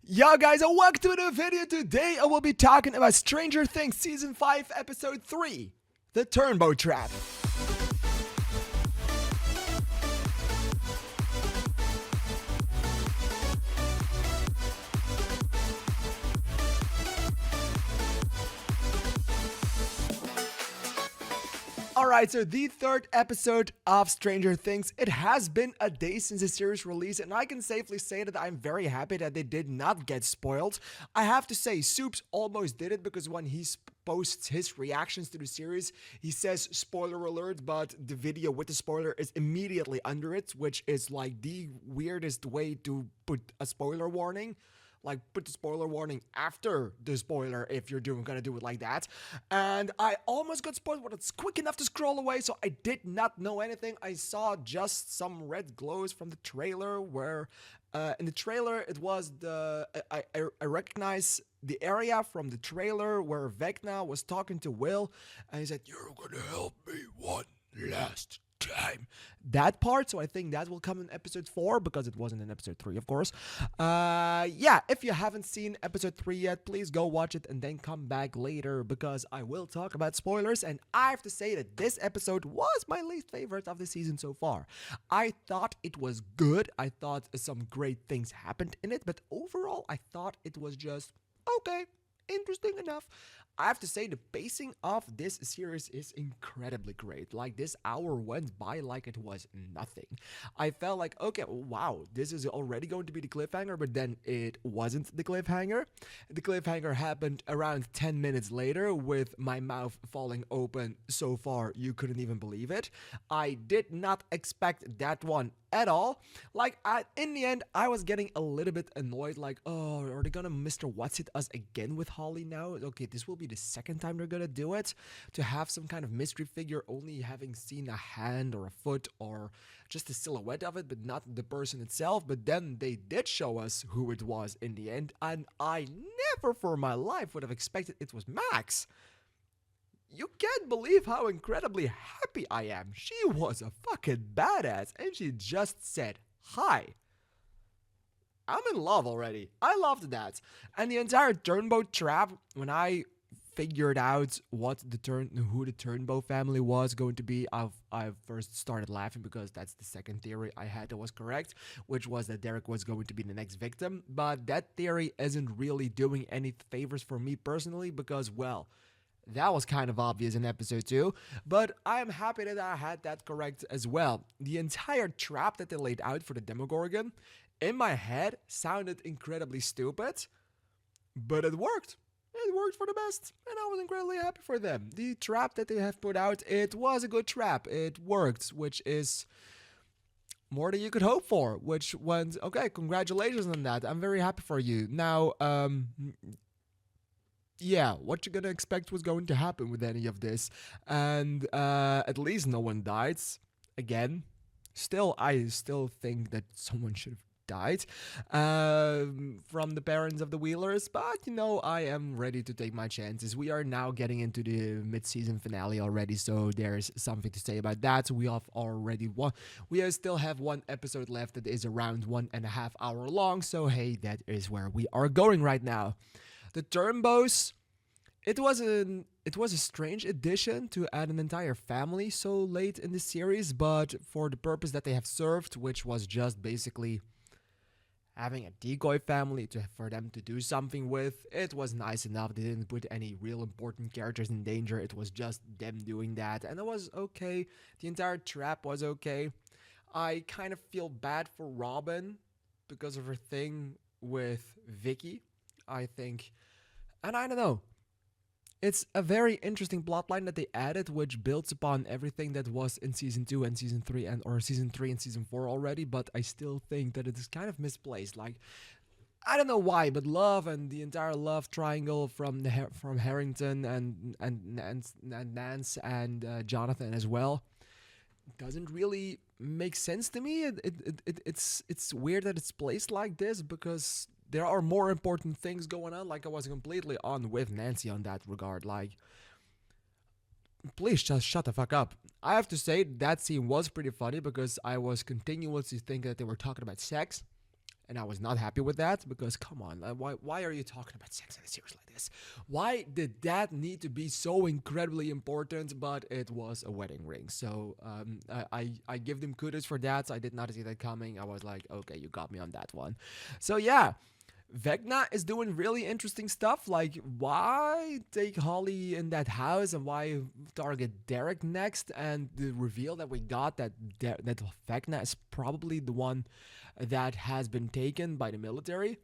Yo guys, and welcome to a new video. Today I will be talking about Stranger Things Season 5 Episode 3, The Turnbow Trap. Alright, so the third episode of Stranger Things. It has been a day since the series release, and I can safely say that I'm very happy that they did not get spoiled. I have to say, Soups almost did it because when he posts his reactions to the series, he says spoiler alert, but the video with the spoiler is immediately under it, which is like the weirdest way to put a spoiler warning. Like, put the spoiler warning after the spoiler if you're gonna do it like that. And I almost got spoiled, but it's quick enough to scroll away, so I did not know anything. I saw just some red glows from the trailer where, in the trailer, it was I recognize the area from the trailer where Vecna was talking to Will, and he said, "You're gonna help me one last time." That part, so I think that will come in episode 4 because it wasn't in episode 3, of course. Yeah, if you haven't seen episode 3 yet, please go watch it and then come back later because I will talk about spoilers. And I have to say that this episode was my least favorite of the season so far. I thought it was good. I thought some great things happened in it, but overall, I thought it was just okay, interesting enough. I have to say the pacing of this series is incredibly great. Like, this hour went by like it was nothing. I felt like, okay, wow, this is already going to be the cliffhanger, but then it wasn't the cliffhanger. The cliffhanger happened around 10 minutes later with my mouth falling open so far you couldn't even believe it. I did not expect that one at all. Like, in the end, I was getting a little bit annoyed, like, oh, are they gonna Mr. What's-It us again with Holly now? Okay, this will be the second time they're gonna do it, to have some kind of mystery figure only having seen a hand or a foot or just a silhouette of it, but not the person itself. But then they did show us who it was in the end, and I never for my life would have expected it was Max. You can't believe how incredibly happy I am. She was a fucking badass, and she just said hi. I'm in love already. I loved that. And the entire Turnbow trap, when I figured out who the Turnbow family was going to be, I first started laughing because that's the second theory I had that was correct, which was that Derek was going to be the next victim. But that theory isn't really doing any favors for me personally because, well, that was kind of obvious in episode 2, but I am happy that I had that correct as well. The entire trap that they laid out for the Demogorgon, in my head, sounded incredibly stupid, but it worked. It worked for the best, and I was incredibly happy for them. The trap that they have put out, it was a good trap. It worked, which is more than you could hope for, which went, okay, congratulations on that. I'm very happy for you. Now, yeah, what you're gonna expect was going to happen with any of this, and at least no one died. Again, I still think that someone should have died from the parents of the Wheelers, but I am ready to take my chances. We are now getting into the mid-season finale already, so there's something to say about that. We still have one episode left that is around 1.5 hours long, so hey, that is where we are going right now. The Turnbows, it was a strange addition to add an entire family so late in the series, but for the purpose that they have served, which was just basically having a decoy family for them to do something with, it was nice enough. They didn't put any real important characters in danger. It was just them doing that, and it was okay. The entire trap was okay. I kind of feel bad for Robin because of her thing with Vicky, I think. And I don't know. It's a very interesting plotline that they added, which builds upon everything that was in season 2 and season 3 or season 3 and season 4 already, but I still think that it is kind of misplaced. Like, I don't know why, but love and the entire love triangle from Harrington and Nance and Jonathan as well doesn't really make sense to me. It's weird that it's placed like this because there are more important things going on. Like, I was completely on with Nancy on that regard. Like, please just shut the fuck up. I have to say that scene was pretty funny because I was continuously thinking that they were talking about sex. And I was not happy with that because, come on, why are you talking about sex in a series like this? Why did that need to be so incredibly important? But it was a wedding ring. So I give them kudos for that. I did not see that coming. I was like, okay, you got me on that one. So yeah. Vecna is doing really interesting stuff. Like, why take Holly in that house and why target Derek next? And the reveal that we got that Vecna is probably the one that has been taken by the military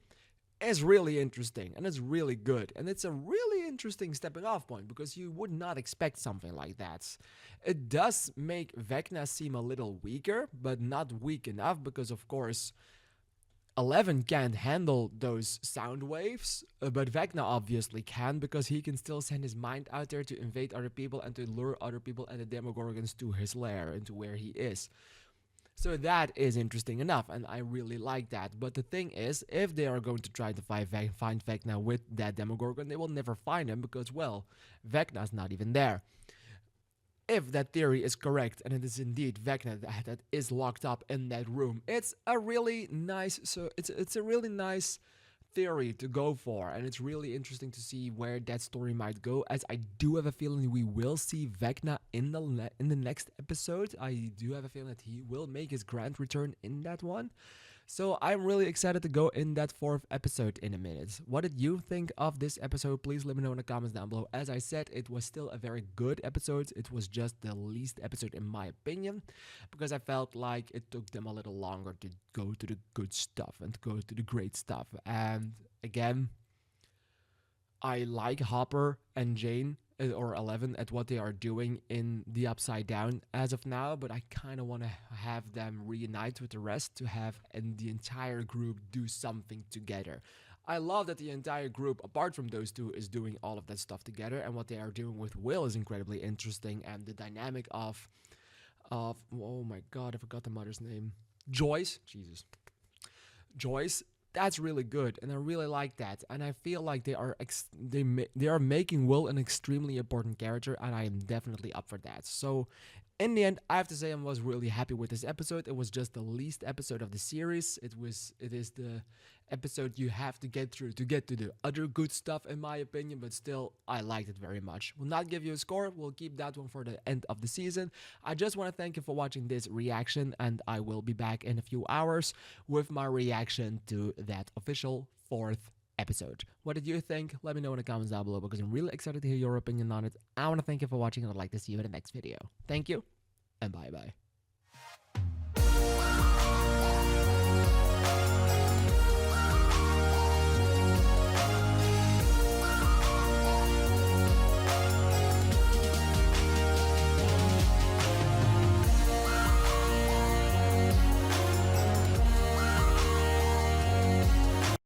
is really interesting and it's really good. And it's a really interesting stepping off point because you would not expect something like that. It does make Vecna seem a little weaker, but not weak enough because, of course, 11 can't handle those sound waves, but Vecna obviously can because he can still send his mind out there to invade other people and to lure other people and the Demogorgons to his lair and to where he is. So that is interesting enough, and I really like that. But the thing is, if they are going to try to find Vecna with that Demogorgon, they will never find him because, well, Vecna's not even there. If that theory is correct and it is indeed Vecna that is locked up in that room, it's a really nice it's a really nice theory to go for, and it's really interesting to see where that story might go, as I do have a feeling we will see Vecna in the next episode. I do have a feeling that he will make his grand return in that one. So I'm really excited to go in that 4th episode in a minute. What did you think of this episode? Please let me know in the comments down below. As I said, it was still a very good episode. It was just the least episode in my opinion, because I felt like it took them a little longer to go to the good stuff and go to the great stuff. And again, I like Hopper and Jane or 11 at what they are doing in the Upside Down as of now, but I kind of want to have them reunite with the rest to have and the entire group do something together. I love that the entire group, apart from those two, is doing all of that stuff together, and what they are doing with Will is incredibly interesting, and the dynamic of oh my god, I forgot the mother's name. Joyce. Jesus. Joyce, that's really good, and I really like that. And I feel like they are making Will an extremely important character, and I am definitely up for that. So in the end, I have to say I was really happy with this episode. It was just the least episode of the series. It is the episode you have to get through to get to the other good stuff, in my opinion, but still, I liked it very much. Will not give you a score. We'll keep that one for the end of the season. I just want to thank you for watching this reaction, and I will be back in a few hours with my reaction to that official 4th episode. What did you think? Let me know in the comments down below, because I'm really excited to hear your opinion on it. I want to thank you for watching, and I'd like to see you in the next video. Thank you, and bye bye.